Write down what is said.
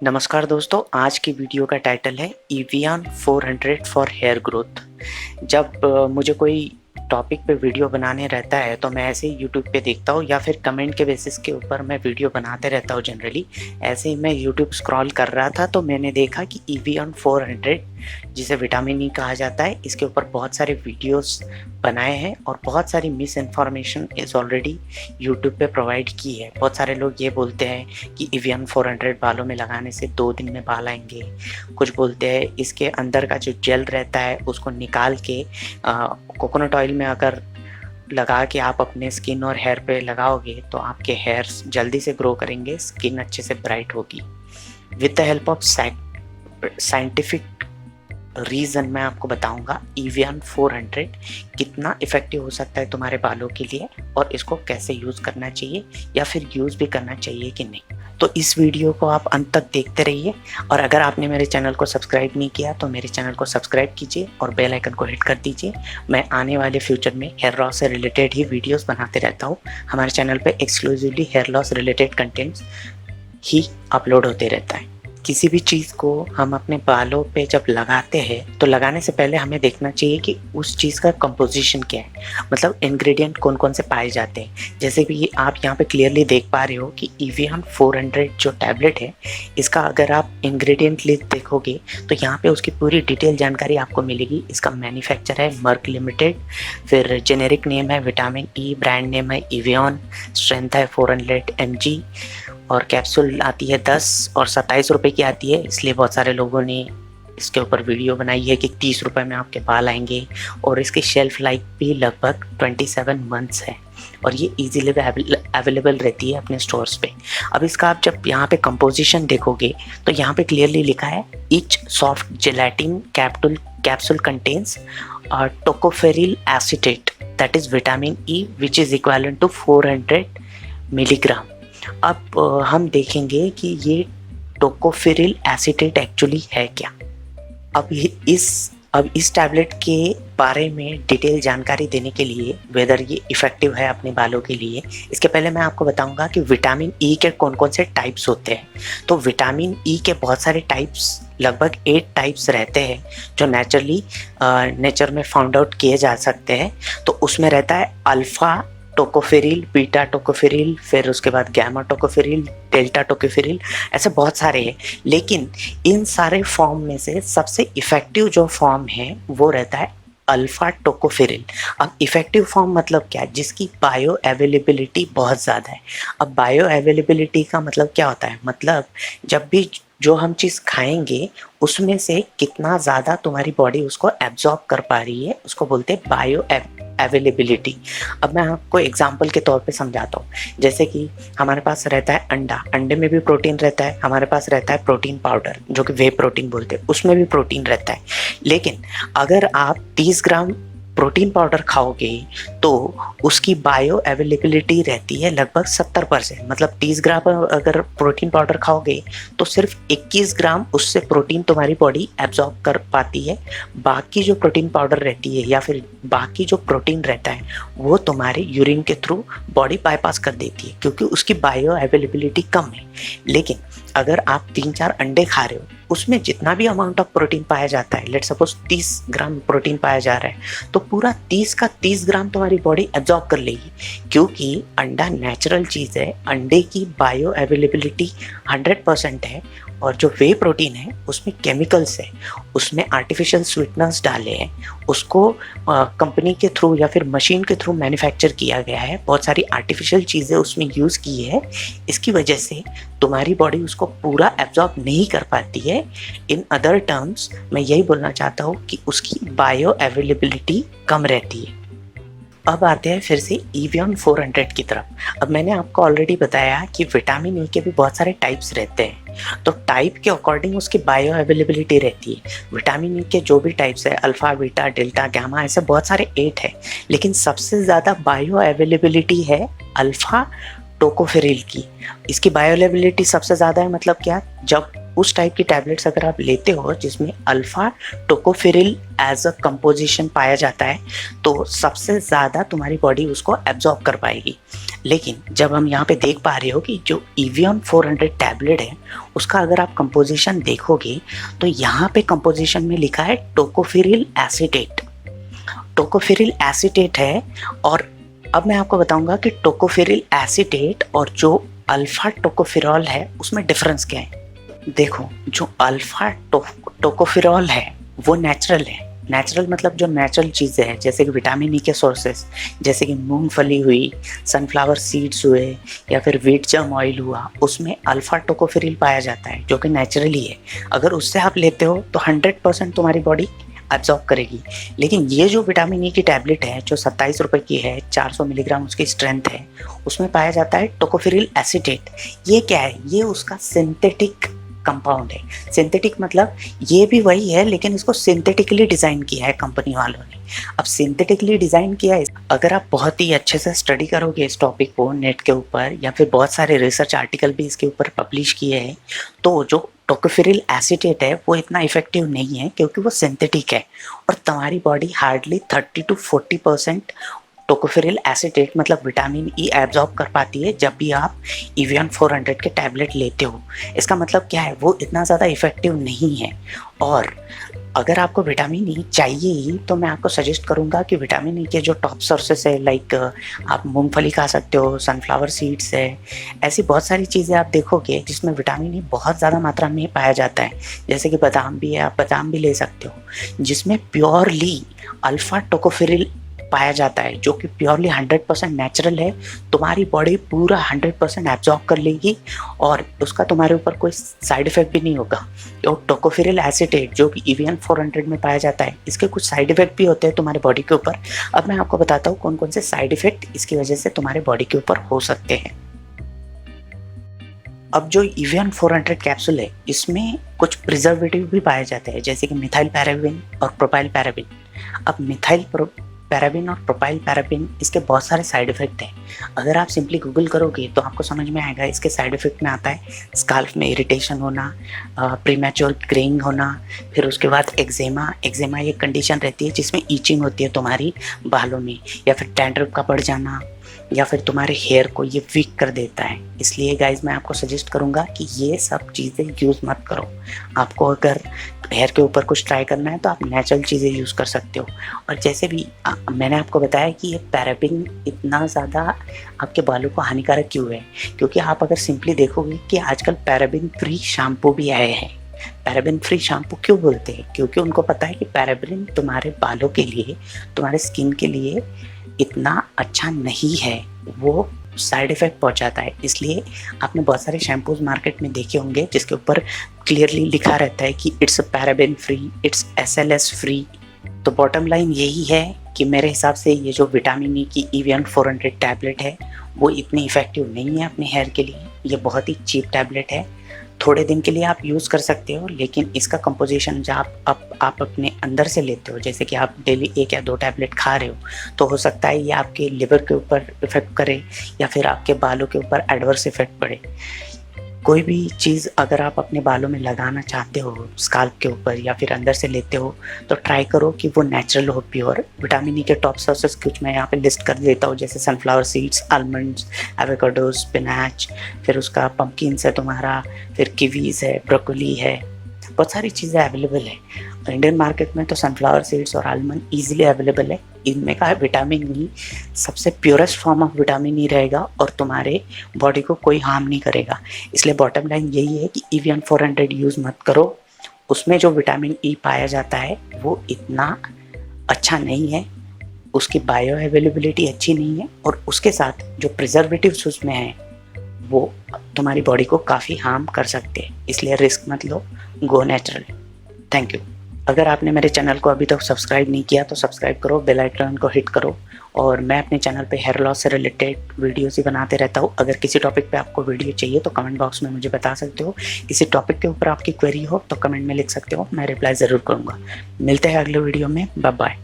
नमस्कार दोस्तों, आज की वीडियो का टाइटल है Evian 400 फॉर हेयर ग्रोथ। जब मुझे कोई टॉपिक पे वीडियो बनाने रहता है तो मैं ऐसे ही यूट्यूब पे देखता हूँ या फिर कमेंट के बेसिस के ऊपर मैं वीडियो बनाते रहता हूँ। जनरली ऐसे ही मैं यूट्यूब स्क्रॉल कर रहा था तो मैंने देखा कि Evian 400 जिसे विटामिन ई कहा जाता है, इसके ऊपर बहुत सारे वीडियोस बनाए हैं और बहुत सारी miss information is already YouTube पे प्रोवाइड की है। बहुत सारे लोग ये बोलते हैं कि Evian 400 बालों में लगाने से 2 दिन में बाल आएंगे। कुछ बोलते हैं इसके अंदर का जो जेल रहता है उसको निकाल के कोकोनट ऑयल में अगर लगा के आप अपने स्किन और हेयर पे लगाओगे तो आपके हेयर्स जल्दी से ग्रो करेंगे, स्किन अच्छे से ब्राइट होगी। With the help of scientific reason मैं आपको बताऊंगा Evian 400 कितना इफ़ेक्टिव हो सकता है तुम्हारे बालों के लिए और इसको कैसे यूज़ करना चाहिए या फिर यूज़ भी करना चाहिए कि नहीं। तो इस वीडियो को आप अंत तक देखते रहिए और अगर आपने मेरे चैनल को सब्सक्राइब नहीं किया तो मेरे चैनल को सब्सक्राइब कीजिए और बेल आइकन को हिट कर दीजिए। मैं आने वाले फ्यूचर में हेयर लॉस से रिलेटेड ही वीडियोस बनाते रहता हूँ। हमारे चैनल पे exclusively hair loss related contents ही अपलोड होते रहता है। किसी भी चीज़ को हम अपने बालों पे जब लगाते हैं तो लगाने से पहले हमें देखना चाहिए कि उस चीज़ का कंपोजिशन क्या है, मतलब इंग्रेडिएंट कौन कौन से पाए जाते हैं। जैसे कि आप यहाँ पे क्लियरली देख पा रहे हो कि Evian 400 जो टैबलेट है, इसका अगर आप इंग्रेडिएंट लिस्ट देखोगे तो यहाँ पे उसकी पूरी डिटेल जानकारी आपको मिलेगी। इसका मैन्युफैक्चर है मर्क लिमिटेड, फिर जेनेरिक नेम है विटामिन ई, ब्रांड नेम है Evian, स्ट्रेंथ है 400 mg और कैप्सूल आती है 10 और 27 रुपये की आती है। इसलिए बहुत सारे लोगों ने इसके ऊपर वीडियो बनाई है कि 30 रुपये में आपके बाल आएंगे और इसकी शेल्फ लाइफ भी लगभग 27 मंथ्स है और ये इजीली अवेलेबल रहती है अपने स्टोर्स पे। अब इसका आप जब यहाँ पे कंपोजिशन देखोगे तो यहाँ पे क्लियरली लिखा है each soft gelatin capsule contains tocopheryl acetate that is vitamin E which is equivalent to 400 milligram. अब हम देखेंगे कि ये टोकोफेरिल एसीटेट एक्चुअली है क्या। अब इस टैबलेट के बारे में डिटेल जानकारी देने के लिए, वेदर ये इफ़ेक्टिव है अपने बालों के लिए, इसके पहले मैं आपको बताऊंगा कि विटामिन ई के कौन कौन से टाइप्स होते हैं। तो विटामिन ई के बहुत सारे टाइप्स, लगभग 8 टाइप्स रहते हैं जो नेचर में फाउंड आउट किए जा सकते हैं। तो उसमें रहता है अल्फ़ा टोकोफेरिल, बीटा टोकोफेरिल, फिर उसके बाद गैमा टोकोफेरिल, डेल्टा टोकोफेरिल, ऐसे बहुत सारे हैं। लेकिन इन सारे फॉर्म में से सबसे इफ़ेक्टिव जो फॉर्म है वो रहता है अल्फ़ा टोकोफेरिल। अब इफ़ेक्टिव फॉर्म मतलब क्या है? जिसकी बायो अवेलेबिलिटी बहुत ज़्यादा है। अब बायो अवेलेबिलिटी का मतलब क्या होता है? मतलब जब भी जो हम चीज़ खाएंगे उसमें से कितना ज़्यादा तुम्हारी बॉडी उसको एब्जॉर्ब कर पा रही है, उसको बोलते हैं बायो अवेलेबिलिटी। अब मैं आपको एग्जांपल के तौर पे समझाता हूँ। जैसे कि हमारे पास रहता है अंडा, अंडे में भी प्रोटीन रहता है। हमारे पास रहता है प्रोटीन पाउडर जो कि वे प्रोटीन बोलते हैं, उसमें भी प्रोटीन रहता है। लेकिन अगर आप 30 ग्राम प्रोटीन पाउडर खाओगे तो उसकी बायो अवेलेबिलिटी रहती है लगभग 70%। मतलब 30 ग्राम अगर प्रोटीन पाउडर खाओगे तो सिर्फ 21 ग्राम उससे प्रोटीन तुम्हारी बॉडी एब्जॉर्ब कर पाती है। बाकी जो प्रोटीन पाउडर रहती है या फिर बाकी जो प्रोटीन रहता है वो तुम्हारे यूरिन के थ्रू बॉडी बाईपास कर देती है क्योंकि उसकी बायो अवेलेबिलिटी कम है। लेकिन अगर आप 3-4 अंडे खा रहे हो, उसमें जितना भी अमाउंट ऑफ प्रोटीन पाया जाता है, लेट सपोज 30 ग्राम प्रोटीन पाया जा रहा है, तो पूरा 30 का 30 ग्राम तुम्हारी बॉडी एब्जॉर्ब कर लेगी क्योंकि अंडा नेचुरल चीज़ है। अंडे की बायो अवेलेबिलिटी 100% है और जो वे प्रोटीन है उसमें केमिकल्स है, उसमें आर्टिफिशियल स्वीटनर्स डाले हैं, उसको कंपनी के थ्रू या फिर मशीन के थ्रू मैन्युफैक्चर किया गया है। बहुत सारी आर्टिफिशियल चीज़ें उसमें यूज़ की है। इसकी वजह से तुम्हारी बॉडी उसको पूरा एब्जॉर्ब नहीं कर पाती है। इन अदर टर्म्स मैं यही बोलना चाहता हूँ कि उसकी बायो अवेलेबिलिटी कम रहती है। अब आते हैं फिर से Evian 400 की तरफ। अब मैंने आपको ऑलरेडी बताया कि विटामिन ई के भी बहुत सारे टाइप्स रहते हैं, तो टाइप के अकॉर्डिंग उसकी बायो अवेलेबिलिटी रहती है। विटामिन ई के जो भी टाइप्स है, अल्फ़ा, बीटा, डेल्टा, गामा, ऐसे बहुत सारे 8 है। लेकिन सबसे ज़्यादा बायो अवेलेबिलिटी है अल्फ़ा टोकोफेरिल की। इसकी बायो अवेलेबिलिटी सबसे ज़्यादा है। मतलब क्या? जब उस टाइप की टैबलेट्स अगर आप लेते हो जिसमें अल्फा टोकोफेरिल एज अ कंपोजिशन पाया जाता है तो सबसे ज़्यादा तुम्हारी बॉडी उसको एब्जॉर्ब कर पाएगी। लेकिन जब हम यहाँ पे देख पा रहे हो कि जो एवियन 400 टैबलेट है उसका अगर आप कंपोजिशन देखोगे तो यहाँ पे कंपोजिशन में लिखा है टोकोफेरिल एसीटेट। टोकोफेरिल एसीटेट है। और अब मैं आपको बताऊंगा कि टोकोफेरिल एसीटेट और जो अल्फा टोकोफेरॉल है उसमें डिफरेंस क्या है। देखो, जो अल्फा टोकोफेरॉल है वो नेचुरल है। नेचुरल मतलब जो नेचुरल चीज़ें हैं जैसे कि विटामिन ई के सोर्सेस, जैसे कि मूंगफली हुई, सनफ्लावर सीड्स हुए या फिर व्हीट जर्म ऑयल हुआ, उसमें अल्फा टोकोफेरिल पाया जाता है जो कि नेचुरली है। अगर उससे आप लेते हो तो 100% तुम्हारी बॉडी एब्जॉर्ब करेगी। लेकिन ये जो विटामिन ई की टैबलेट है जो 27 रुपये की है, 400 मिलीग्राम उसकी स्ट्रेंथ है, उसमें पाया जाता है टोकोफेरिल एसीटेट। ये क्या है? ये उसका सिंथेटिक कंपाउंड है। सिंथेटिक मतलब ये भी वही है लेकिन इसको सिंथेटिकली डिज़ाइन किया है कंपनी वालों ने। अब सिंथेटिकली डिज़ाइन किया है, अगर आप बहुत ही अच्छे से स्टडी करोगे इस टॉपिक को नेट के ऊपर या फिर बहुत सारे रिसर्च आर्टिकल भी इसके ऊपर पब्लिश किए हैं, तो जो टोकोफेरिल एसीटेट है वो इतना इफेक्टिव नहीं है क्योंकि वो सिंथेटिक है और तुम्हारी बॉडी हार्डली 30 to 40% टोकोफेरिल एसीटेट मतलब विटामिन ई एब्जॉर्ब कर पाती है जब भी आप एवियन 400 के टैबलेट लेते हो। इसका मतलब क्या है? वो इतना ज़्यादा इफेक्टिव नहीं है। और अगर आपको विटामिन ई चाहिए ही तो मैं आपको सजेस्ट करूंगा कि विटामिन ई के जो टॉप सोर्सेस है लाइक आप मूंगफली खा सकते हो, सनफ्लावर सीड्स है, ऐसी बहुत सारी चीज़ें आप देखोगे जिसमें विटामिन ई बहुत ज़्यादा मात्रा में पाया जाता है। जैसे कि बादाम भी है, आप बादाम भी ले सकते हो जिसमें प्योरली अल्फा टोकोफेरिल पाया जाता है जो कि प्योरली 100% नेचुरल है। तुम्हारी बॉडी पूरा 100% एब्जॉर्ब कर लेगी और उसका तुम्हारे ऊपर कोई साइड इफेक्ट भी नहीं होगा। और टोकोफेरिल एसीटेट जो कि एवियन 400 में पाया जाता है, इसके कुछ साइड इफेक्ट भी होते हैं तुम्हारे बॉडी के ऊपर। अब मैं आपको बताता हूँ कौन कौन से साइड इफेक्ट इसकी वजह से तुम्हारे बॉडी के ऊपर हो सकते हैं। अब जो एवियन 400 कैप्सूल है इसमें कुछ प्रिजर्वेटिव भी पाए जाते हैं जैसे कि मिथाइल पैराबेन और प्रोपाइल पैराबेन। अब मिथाइल पैराबेन और प्रोपाइल पैराबेन इसके बहुत सारे साइड इफेक्ट हैं। अगर आप सिंपली गूगल करोगे तो आपको समझ में आएगा। इसके साइड इफेक्ट में आता है स्काल्फ में इरिटेशन होना, प्रीमैच्योर ग्रेइंग होना, फिर उसके बाद एक्जेमा। एक्जेमा ये कंडीशन रहती है जिसमें ईचिंग होती है तुम्हारी बालों में, या फिर डैंड्रफ का बढ़ जाना, या फिर तुम्हारे हेयर को ये वीक कर देता है। इसलिए गाइज मैं आपको सजेस्ट करूँगा कि ये सब चीज़ें यूज़ मत करो। आपको अगर हेयर के ऊपर कुछ ट्राई करना है तो आप नेचुरल चीज़ें यूज़ कर सकते हो। और जैसे भी मैंने आपको बताया कि ये पैराबेन इतना ज़्यादा आपके बालों को हानिकारक क्यों है, क्योंकि आप अगर सिंपली देखोगे कि आजकल पैराबेन फ्री शैम्पू भी आए हैं। पैराबेन फ्री शैम्पू क्यों बोलते हैं? क्योंकि उनको पता है कि पैराबेन तुम्हारे बालों के लिए, तुम्हारे स्किन के लिए इतना अच्छा नहीं है, वो साइड इफ़ेक्ट पहुंचाता है। इसलिए आपने बहुत सारे शैम्पूज मार्केट में देखे होंगे जिसके ऊपर क्लियरली लिखा रहता है कि it's paraben free, it's SLS free. तो बॉटम लाइन यही है कि मेरे हिसाब से ये जो विटामिन ई की एवियन 400 टैबलेट है वो इतनी इफ़ेक्टिव नहीं है अपने हेयर के लिए। ये बहुत ही चीप टैबलेट है, थोड़े दिन के लिए आप यूज़ कर सकते हो, लेकिन इसका कंपोजिशन जब आप अपने अंदर से लेते हो, जैसे कि आप डेली 1 या 2 टैबलेट खा रहे हो, तो हो सकता है ये आपके लिवर के ऊपर इफ़ेक्ट करे या फिर आपके बालों के ऊपर एडवर्स इफ़ेक्ट पड़े। कोई भी चीज़ अगर आप अपने बालों में लगाना चाहते हो, स्काल्प के ऊपर या फिर अंदर से लेते हो, तो ट्राई करो कि वो नेचुरल हो, प्योर। विटामिन ई के टॉप सोर्सेस कुछ मैं यहाँ पे लिस्ट कर देता हूँ, जैसे sunflower seeds, almonds, avocado, spinach, फिर उसका पम्पकिन्स है तुम्हारा, फिर किवीज़ है, ब्रोकोली है, बहुत सारी चीज़ें अवेलेबल है। इंडियन मार्केट में तो सनफ्लावर सीड्स और आलमंड ईजिली अवेलेबल है। इनमें का विटामिन ई सबसे purest form of vitamin E रहेगा और तुम्हारे बॉडी को कोई हार्म नहीं करेगा। इसलिए बॉटम लाइन यही है कि एवियन 400 यूज़ मत करो। उसमें जो विटामिन ई पाया जाता है वो इतना अच्छा नहीं है, उसकी बायो अवेलेबिलिटी अच्छी नहीं है, और उसके साथ जो प्रिजर्वेटिव्स उसमें हैं वो तुम्हारी बॉडी को काफ़ी हार्म कर सकते हैं। इसलिए रिस्क मत लो, गो नेचुरल। Thank you. अगर आपने मेरे चैनल को अभी तक सब्सक्राइब नहीं किया तो सब्सक्राइब करो, बेल आइकन को हिट करो। और मैं अपने चैनल पे हेयर लॉस से रिलेटेड वीडियोस ही बनाते रहता हूँ। अगर किसी टॉपिक पे आपको वीडियो चाहिए तो कमेंट बॉक्स में मुझे बता सकते हो। किसी टॉपिक के ऊपर आपकी क्वेरी हो तो कमेंट में लिख सकते हो, मैं रिप्लाई ज़रूर करूँगा। मिलते हैं अगले वीडियो में, बाय बाय।